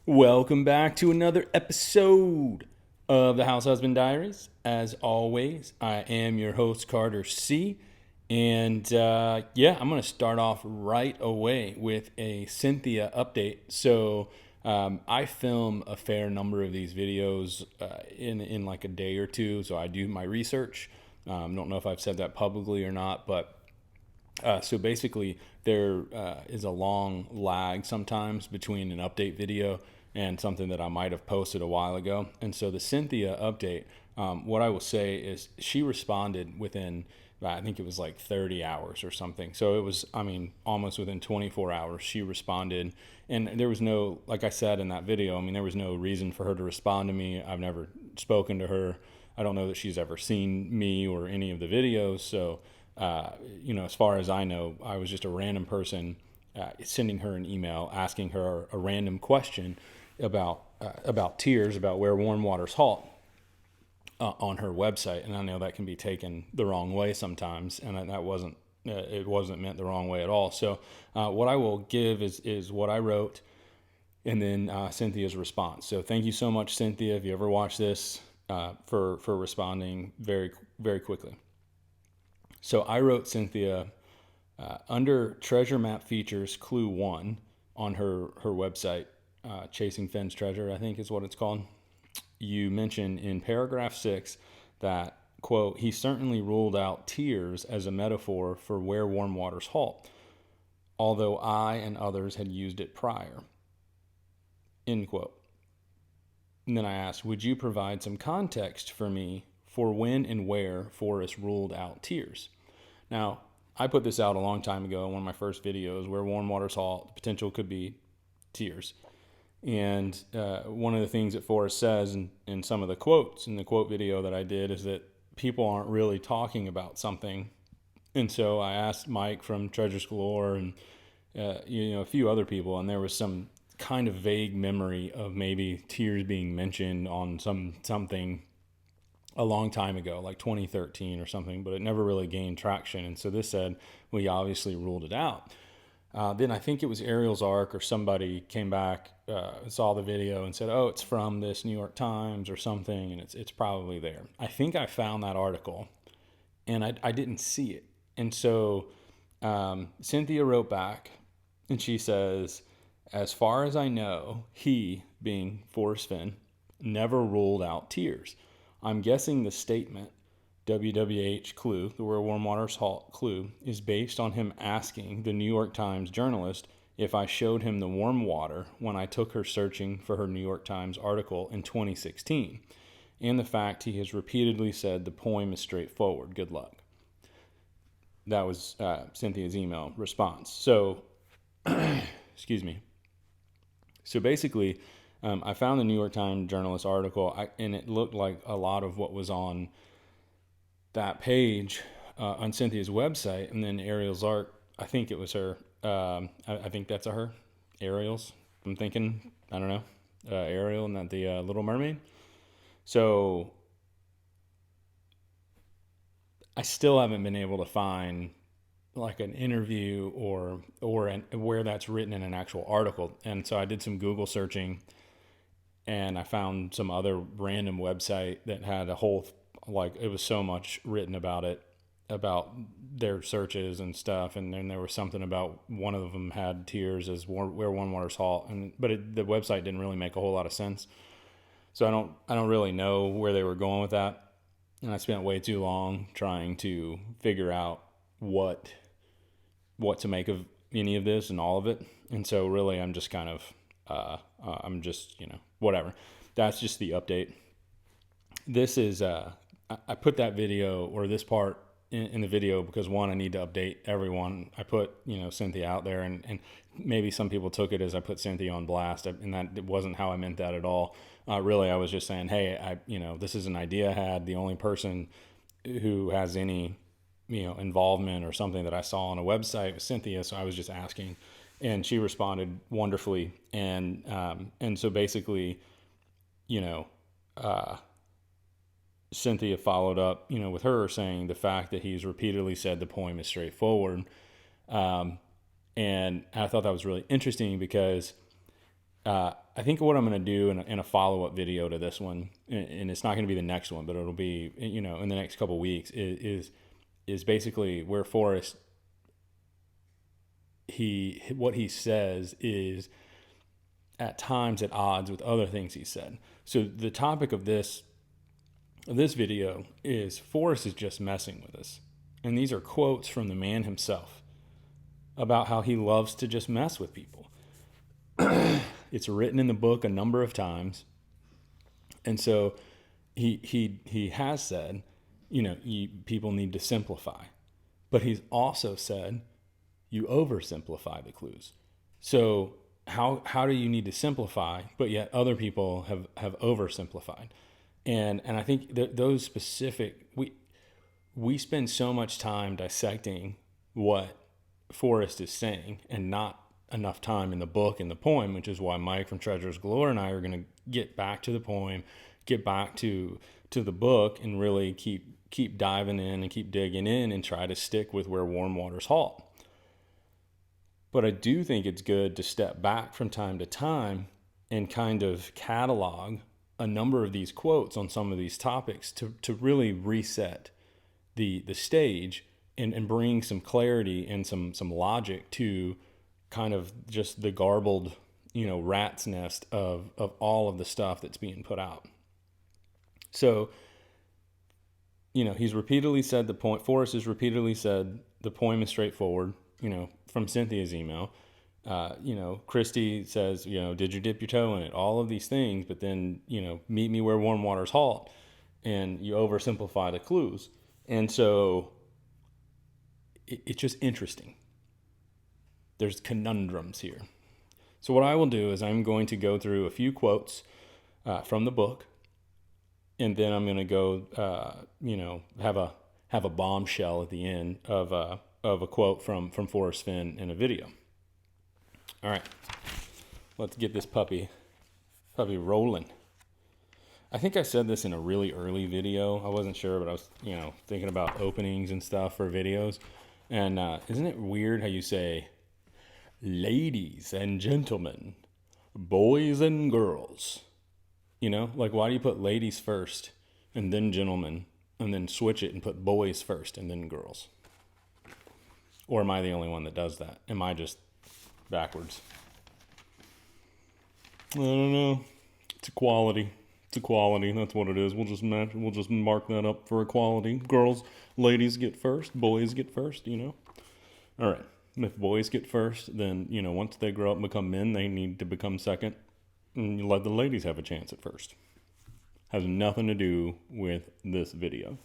Welcome back to another episode of the House Husband Diaries. As always, I am your host, Carter C. And I'm going to start off right away with a Cynthia update. I film a fair number of these videos in like a day or two. So I do my research. Don't know if I've said that publicly or not, but so basically, there is a long lag sometimes between an update video and something that I might have posted a while ago. And so the Cynthia update, what I will say is she responded within, I think it was like 30 hours or something. So it was, almost within 24 hours, she responded. And there was no, like I said in that video, there was no reason for her to respond to me. I've never spoken to her. I don't know that she's ever seen me or any of the videos. So, as far as I know, I was just a random person sending her an email, asking her a random question about tears, about where warm waters halt on her website. And I know that can be taken the wrong way sometimes, and that wasn't it wasn't meant the wrong way at all. So what I will give is what I wrote, and then Cynthia's response. So thank you so much, Cynthia, if you ever watch this, for responding very, very quickly. So I wrote Cynthia under treasure map features clue 1 on her website, Chasing Fenn's Treasure, I think is what it's called. You mention in paragraph 6 that, quote, he certainly ruled out tears as a metaphor for where warm waters halt, although I and others had used it prior, end quote. And then I asked, would you provide some context for me for when and where Forrest ruled out tears? Now, I put this out a long time ago in one of my first videos, where warm waters halt, the potential could be tears. And one of the things that Forrest says in some of the quotes in the quote video that I did is that people aren't really talking about something. And so I asked Mike from Treasures Galore and a few other people, and there was some kind of vague memory of maybe tears being mentioned on something a long time ago, like 2013 or something, but it never really gained traction. And so this said, we obviously ruled it out. Then I think it was Ariel's Arc or somebody came back, saw the video and said, oh, it's from this New York Times or something, and it's probably there. I think I found that article, and I didn't see it. And so Cynthia wrote back, and she says, as far as I know, he, being Forrest Fenn, never ruled out tears. I'm guessing the statement, WWH clue, the where warm waters halt clue, is based on him asking the New York Times journalist if I showed him the warm water when I took her searching for her New York Times article in 2016, and the fact he has repeatedly said the poem is straightforward. Good luck. That was Cynthia's email response. So, excuse me. So basically, I found the New York Times journalist article, and it looked like a lot of what was on that page on Cynthia's website. And then Ariel's Arc, I think it was her. I think that's a her. Ariel's. I'm thinking, I don't know, Ariel and not the Little Mermaid. So I still haven't been able to find like an interview or where that's written in an actual article. And so I did some Google searching, and I found some other random website that had a whole, like, it was so much written about it, about their searches and stuff. And then there was something about one of them had tears as where warm waters halt, but the website didn't really make a whole lot of sense. So I don't really know where they were going with that. And I spent way too long trying to figure out what to make of any of this and all of it. And so really I'm just kind of I'm just, whatever. That's just the update. This is, I put that video or this part in the video because, one, I need to update everyone. I put, Cynthia out there, and maybe some people took it as I put Cynthia on blast, and that it wasn't how I meant that at all. Really, I was just saying, hey, this is an idea I had. The only person who has any, involvement or something that I saw on a website was Cynthia. So I was just asking, and she responded wonderfully. And so basically, Cynthia followed up, with her saying the fact that he's repeatedly said the poem is straightforward. And I thought that was really interesting because I think what I'm going to do in a follow-up video to this one, and it's not going to be the next one, but it'll be, in the next couple of weeks, is basically where Forrest, what he says is at times at odds with other things he said. So the topic of this video is Forrest is just messing with us. And these are quotes from the man himself about how he loves to just mess with people. It's written in the book a number of times. And so he has said, people need to simplify. But he's also said, you oversimplify the clues. So how do you need to simplify, but yet other people have oversimplified? And I think that those specific, we spend so much time dissecting what Forrest is saying and not enough time in the book and the poem, which is why Mike from Treasures Galore and I are going to get back to the poem, get back to the book, and really keep diving in and keep digging in and try to stick with where warm waters halt. But I do think it's good to step back from time to time and kind of catalog a number of these quotes on some of these topics to really reset the stage and bring some clarity and some logic to kind of just the garbled, rat's nest of all of the stuff that's being put out. So, he's repeatedly said Forrest has repeatedly said the poem is straightforward, from Cynthia's email. Christy says, did you dip your toe in it? All of these things, but then, meet me where warm waters halt, and you oversimplify the clues. And so it's just interesting. There's conundrums here. So what I will do is I'm going to go through a few quotes from the book, and then I'm going to go, have a bombshell at the end of a quote from Forrest Fenn in a video. All right, let's get this puppy rolling. I think I said this in a really early video. I wasn't sure, but I was, thinking about openings and stuff for videos. And isn't it weird how you say, ladies and gentlemen, boys and girls? Why do you put ladies first and then gentlemen, and then switch it and put boys first and then girls? Or am I the only one that does that? Am I just backwards? I don't know. It's equality. It's equality. That's what it is. We'll just mark that up for equality. Girls, ladies get first. Boys get first. All right. If boys get first, then once they grow up and become men, they need to become second, and you let the ladies have a chance at first. Has nothing to do with this video.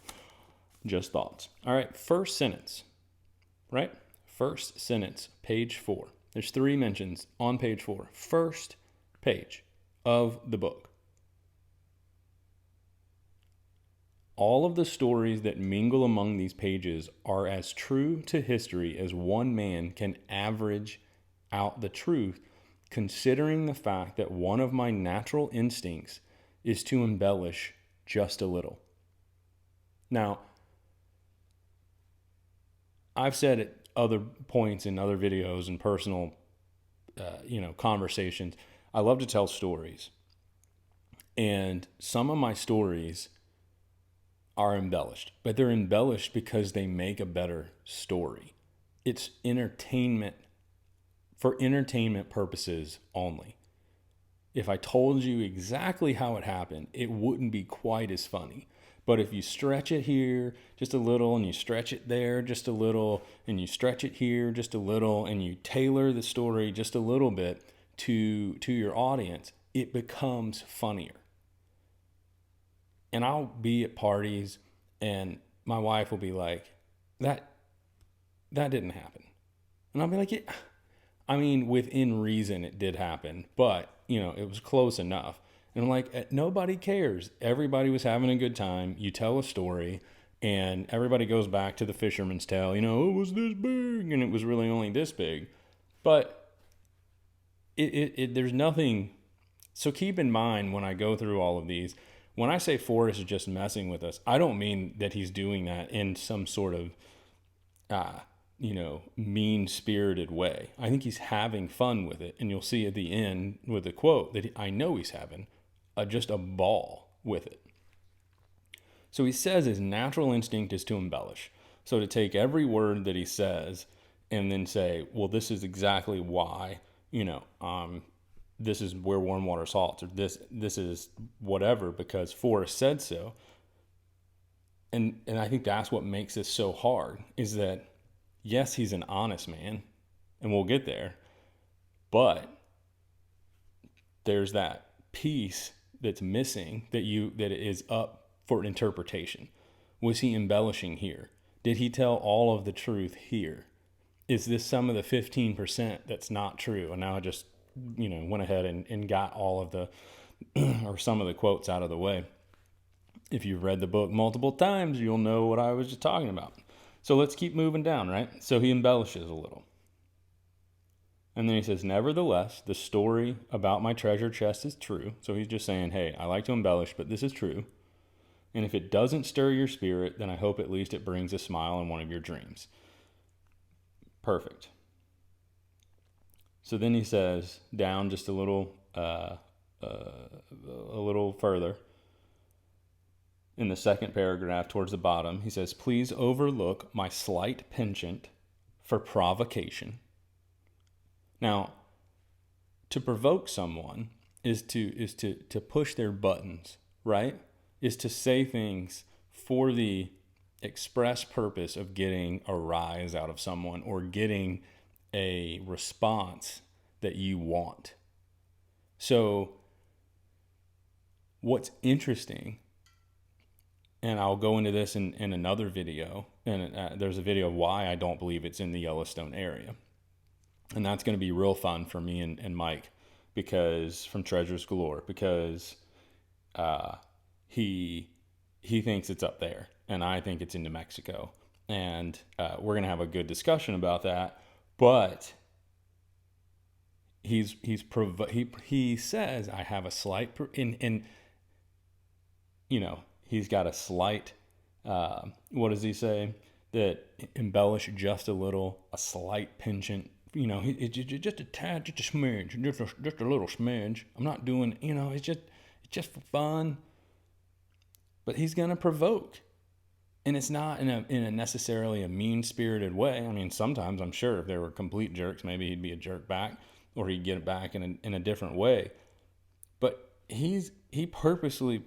Just thoughts. All right. First sentence. Right? First sentence, page 4. There's 3 mentions on page 4. First page of the book. All of the stories that mingle among these pages are as true to history as one man can average out the truth, considering the fact that one of my natural instincts is to embellish just a little. Now, I've said at other points in other videos and personal, conversations, I love to tell stories. And some of my stories are embellished, but they're embellished because they make a better story. It's entertainment for entertainment purposes only. If I told you exactly how it happened, it wouldn't be quite as funny. But if you stretch it here just a little, and you stretch it there just a little, and you stretch it here just a little, and you tailor the story just a little bit to your audience, it becomes funnier. And I'll be at parties, and my wife will be like, that didn't happen. And I'll be like, within reason it did happen, but, it was close enough. And I'm like, nobody cares. Everybody was having a good time. You tell a story, and everybody goes back to the fisherman's tale. It was this big, and it was really only this big. But there's nothing. So keep in mind when I go through all of these, when I say Forrest is just messing with us, I don't mean that he's doing that in some sort of mean-spirited way. I think he's having fun with it. And you'll see at the end with the quote that I know he's having just a ball with it. So he says his natural instinct is to embellish. So to take every word that he says and then say, well, this is exactly why, this is where warm water salts, or this is whatever, because Forrest said so. And I think that's what makes this so hard, is that, yes, he's an honest man, and we'll get there, but there's that piece that's missing that is up for interpretation. Was he embellishing here? Did he tell all of the truth here? Is this some of the 15% that's not true? And now I just, went ahead and got all of the, or some of the quotes out of the way. If you've read the book multiple times, you'll know what I was just talking about. So let's keep moving down, right? So he embellishes a little. And then he says, nevertheless, the story about my treasure chest is true. So he's just saying, hey, I like to embellish, but this is true. And if it doesn't stir your spirit, then I hope at least it brings a smile in one of your dreams. Perfect. So then he says, down just a little further, in the second paragraph towards the bottom, he says, please overlook my slight penchant for provocation. Now, to provoke someone is to push their buttons, right? Is to say things for the express purpose of getting a rise out of someone or getting a response that you want. So what's interesting, and I'll go into this in another video, and there's a video of why I don't believe it's in the Yellowstone area. And that's going to be real fun for me and Mike, because from Treasures Galore, because he thinks it's up there, and I think it's in New Mexico. And we're going to have a good discussion about that. But he says, I have a slight, he's got a slight, what does he say? That embellish just a little, a slight penchant, just a tad, just a smidge, just a little smidge. I'm not doing, it's just for fun. But he's going to provoke. And it's not in a necessarily a mean-spirited way. I mean, sometimes I'm sure if there were complete jerks, maybe he'd be a jerk back, or he'd get it back in a different way. But he purposely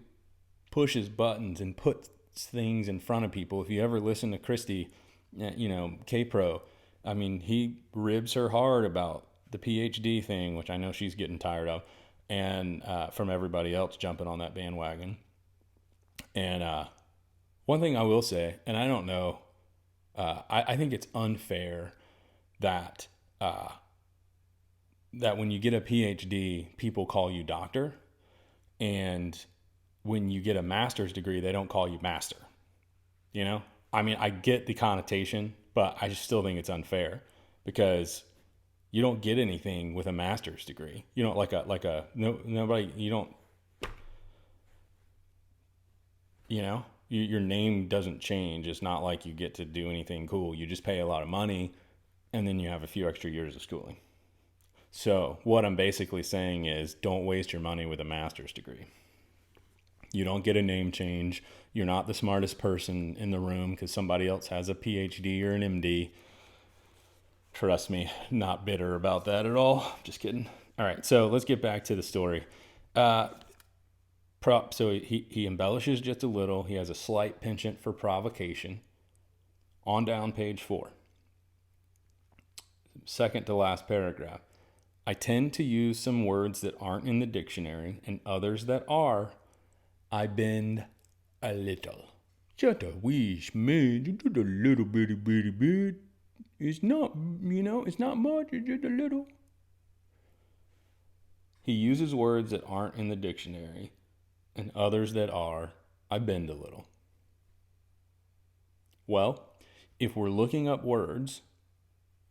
pushes buttons and puts things in front of people. If you ever listen to Christy, K-Pro, I mean, he ribs her hard about the PhD thing, which I know she's getting tired of, and from everybody else jumping on that bandwagon. And one thing I will say, and I don't know, I think it's unfair that when you get a PhD, people call you doctor, and when you get a master's degree, they don't call you master. I mean, I get the connotation, but I just still think it's unfair, because you don't get anything with a master's degree. You don't nobody, you don't, your name doesn't change. It's not like you get to do anything cool. You just pay a lot of money, and then you have a few extra years of schooling. So what I'm basically saying is, don't waste your money with a master's degree. You don't get a name change. You're not the smartest person in the room because somebody else has a PhD or an MD. Trust me, not bitter about that at all. Just kidding. All right, so let's get back to the story. So he embellishes just a little. He has a slight penchant for provocation. On down page 4. Second to last paragraph. I tend to use some words that aren't in the dictionary, and others that are, I bend a little. Just a wee smidge, just a little bitty bit. It's not, it's not much, it's just a little. He uses words that aren't in the dictionary, and others that are, I bend a little. Well, if we're looking up words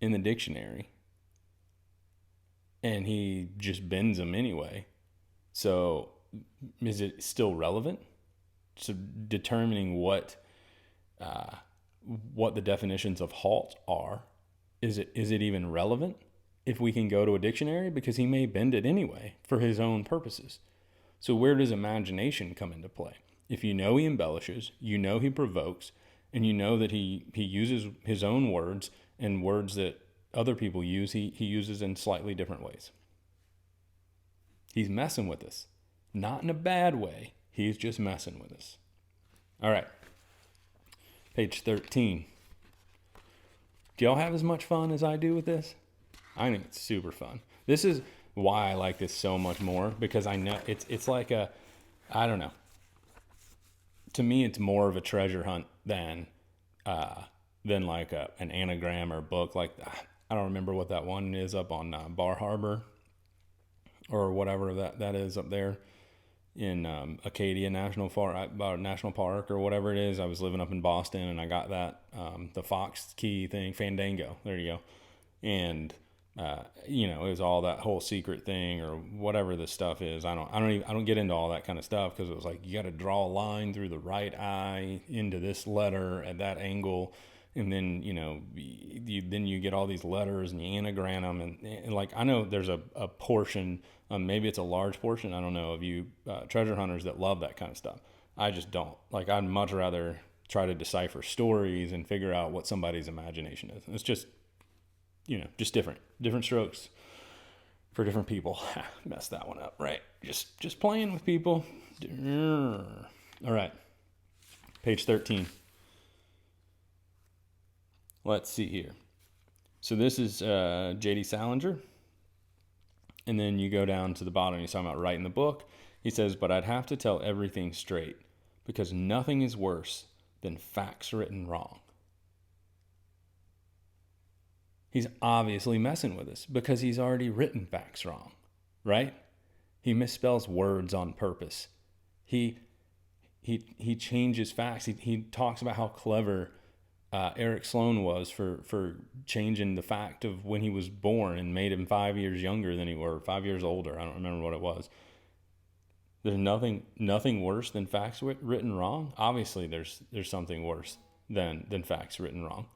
in the dictionary, and he just bends them anyway, so is it still relevant? So determining what the definitions of halt are is it even relevant if we can go to a dictionary? Because he may bend it anyway for his own purposes. So where does imagination come into play? If you know he embellishes, you know he provokes, and you know that he uses his own words and words that other people use, he uses in slightly different ways. He's messing with us. Not in a bad way. He's just messing with us. All right. Page 13. Do y'all have as much fun as I do with this? I think it's super fun. This is why I like this so much more, because I know it's like I don't know. To me, it's more of a treasure hunt than like an anagram or book. Like, I don't remember what that one is up on Bar Harbor or whatever that is up there in Acadia National Park or whatever it is. I was living up in Boston and I got that the Fox key thing, Fandango. There you go. And it was all that whole secret thing or whatever this stuff is. I don't get into all that kind of stuff, because it was like, you got to draw a line through the right eye into this letter at that angle, and then you get all these letters and you anagram them, and like, I know there's a portion, maybe it's a large portion, I don't know, of you treasure hunters that love that kind of stuff. I just don't. Like, I'd much rather try to decipher stories and figure out what somebody's imagination is. It's just just different strokes for different people. Messed that one up, right? Just playing with people. All right. Page 13. Let's see here. So this is J.D. Salinger. And then you go down to the bottom, he's talking about writing the book. He says, but I'd have to tell everything straight, because nothing is worse than facts written wrong. He's obviously messing with us, because he's already written facts wrong, right? He misspells words on purpose. He changes facts. He talks about how clever Eric Sloan was for changing the fact of when he was born and made him 5 years younger than he were, 5 years older. I don't remember what it was. There's nothing worse than facts written wrong. Obviously, there's something worse than facts written wrong.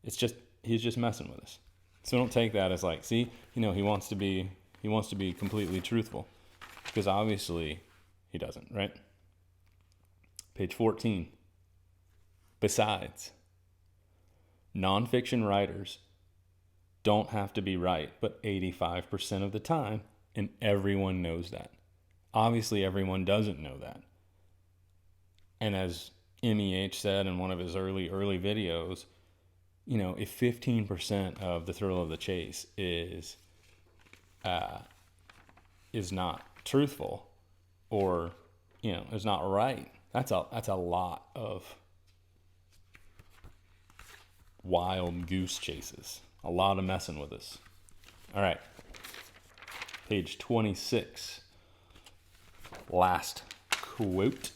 It's just, he's just messing with us. So don't take that as like, see, he wants to be completely truthful, because obviously he doesn't, right? Page 14. Besides, nonfiction writers don't have to be right, but 85% of the time, and everyone knows that. Obviously, everyone doesn't know that. And as MEH said in one of his early videos, if 15% of the thrill of the chase is not truthful, or is not right, that's a lot of wild goose chases, a lot of messing with us. All right, page 26, last quote.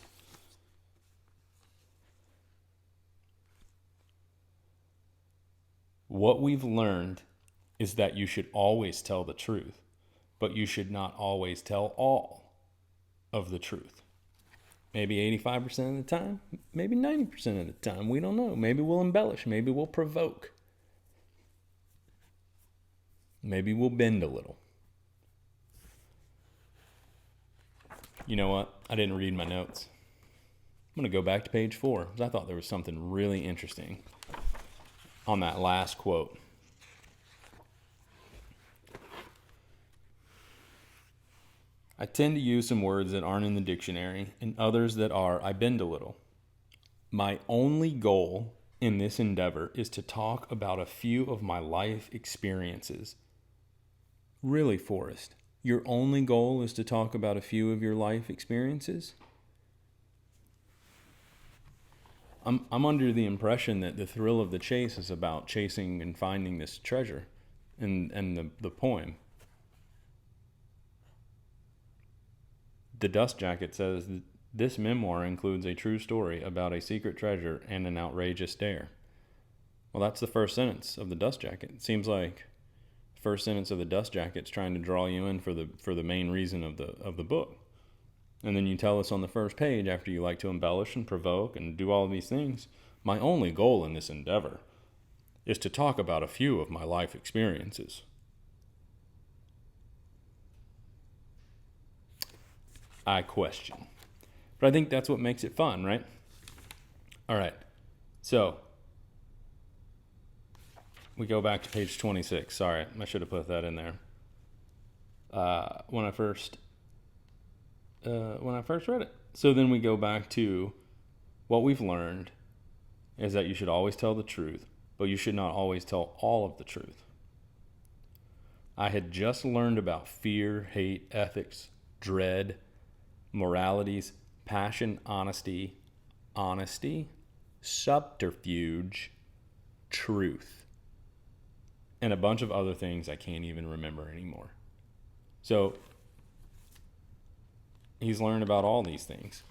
What we've learned is that you should always tell the truth, but you should not always tell all of the truth. Maybe 85% of the time, maybe 90% of the time, we don't know. Maybe we'll embellish, maybe we'll provoke. Maybe we'll bend a little. You know what? I didn't read my notes. I'm going to go back to page 4, because I thought there was something really interesting on that last quote. I tend to use some words that aren't in the dictionary, and others that are. I bend a little. My only goal in this endeavor is to talk about a few of my life experiences. Really, Forrest? Your only goal is to talk about a few of your life experiences? I'm under the impression that the thrill of the chase is about chasing and finding this treasure and the poem. The Dust Jacket says this memoir includes a true story about a secret treasure and an outrageous dare. Well, that's the first sentence of the Dust Jacket. It seems like the first sentence of the Dust Jacket's trying to draw you in for the main reason of the book. And then you tell us on the first page, after you like to embellish and provoke and do all of these things, my only goal in this endeavor is to talk about a few of my life experiences. I question. But I think that's what makes it fun, right? All right. So we go back to page 26. Sorry, I should have put that in there. When I first read it. So then we go back to what we've learned is that you should always tell the truth, but you should not always tell all of the truth. I had just learned about fear, hate, ethics, dread, moralities, passion, honesty, subterfuge, truth, and a bunch of other things I can't even remember anymore. So he's learned about all these things.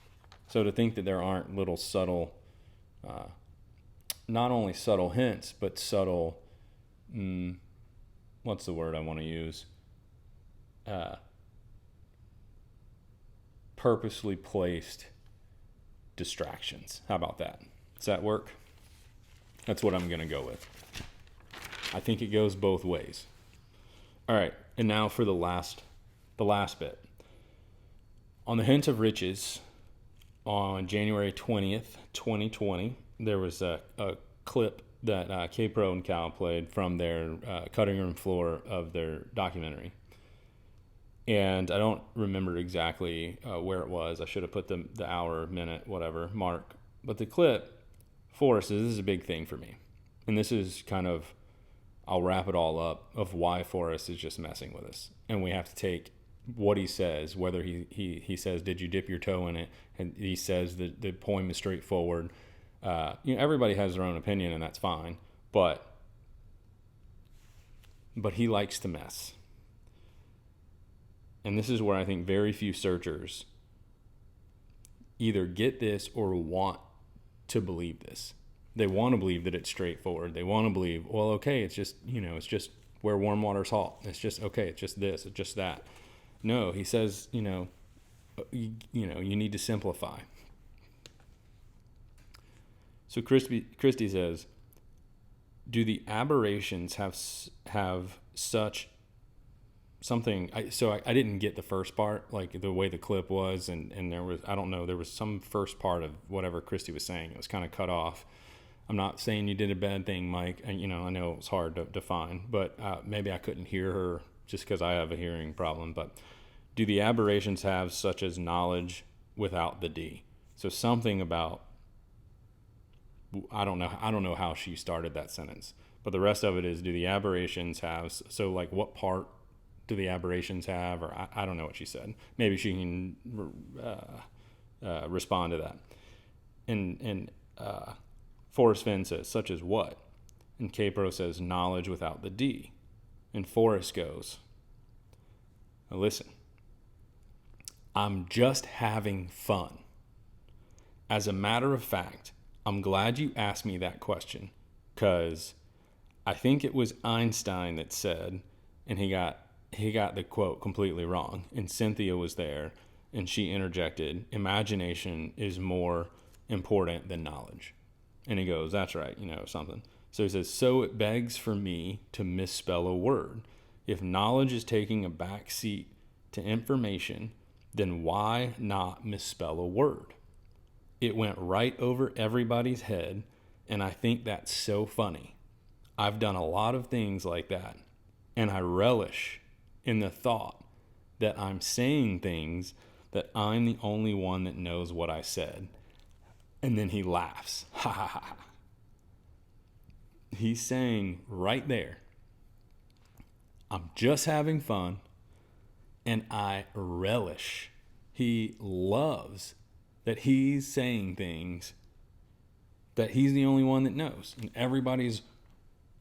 So to think that there aren't little subtle, not only subtle hints, but subtle, what's the word I want to use? Purposely placed distractions. How about that? Does that work? That's what I'm going to go with. I think it goes both ways. All right, and now for the last bit. On the Hint of Riches, on January 20th, 2020, there was a clip that K-Pro and Cal played from their cutting room floor of their documentary. And I don't remember exactly where it was. I should have put the hour, minute, whatever, mark. But the clip, Forrest, this is a big thing for me. And this is kind of, I'll wrap it all up, of why Forrest is just messing with us. And we have to take what he says, whether he says, did you dip your toe in it? And he says that the poem is straightforward. Everybody has their own opinion, and that's fine. But he likes to mess. And this is where I think very few searchers either get this or want to believe this. They want to believe that it's straightforward. They want to believe, well, okay, it's just, it's just where warm water's hot. It's just, okay, it's just this, it's just that. No, he says, you need to simplify. So Christie says, do the aberrations have such something? I didn't get the first part, like the way the clip was, and there was, I don't know, there was some first part of whatever Christie was saying. It was kind of cut off. I'm not saying you did a bad thing, Mike. And, I know it was hard to define, but maybe I couldn't hear her just because I have a hearing problem. But do the aberrations have such as knowledge without the D? So something about, I don't know how she started that sentence, but the rest of it is, do the aberrations have, so like what part do the aberrations have? Or I don't know what she said. Maybe she can respond to that. And Forrest Fenn says, such as what? And K-Pro says, knowledge without the D. And Forrest goes, now listen, I'm just having fun. As a matter of fact, I'm glad you asked me that question, because I think it was Einstein that said, and he got the quote completely wrong, and Cynthia was there, and she interjected, imagination is more important than knowledge. And he goes, that's right, something. So he says, so it begs for me to misspell a word. If knowledge is taking a back seat to information, then why not misspell a word? It went right over everybody's head, and I think that's so funny. I've done a lot of things like that, and I relish in the thought that I'm saying things that I'm the only one that knows what I said. And then he laughs. Ha ha ha. He's saying right there, I'm just having fun, and I relish. He loves that he's saying things that he's the only one that knows. And everybody's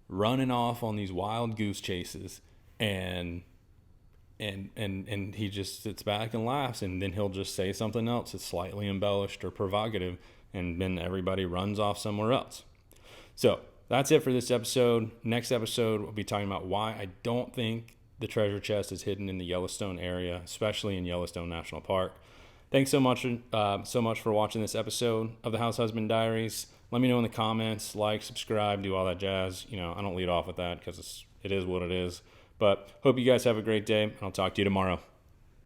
running off on these wild goose chases, and he just sits back and laughs, and then he'll just say something else that's slightly embellished or provocative, and then everybody runs off somewhere else. So that's it for this episode. Next episode, we'll be talking about why I don't think the treasure chest is hidden in the Yellowstone area, especially in Yellowstone National Park. Thanks so much for watching this episode of the House Husband Diaries. Let me know in the comments, like, subscribe, do all that jazz. You know, I don't lead off with that because it is what it is. But hope you guys have a great day, and I'll talk to you tomorrow.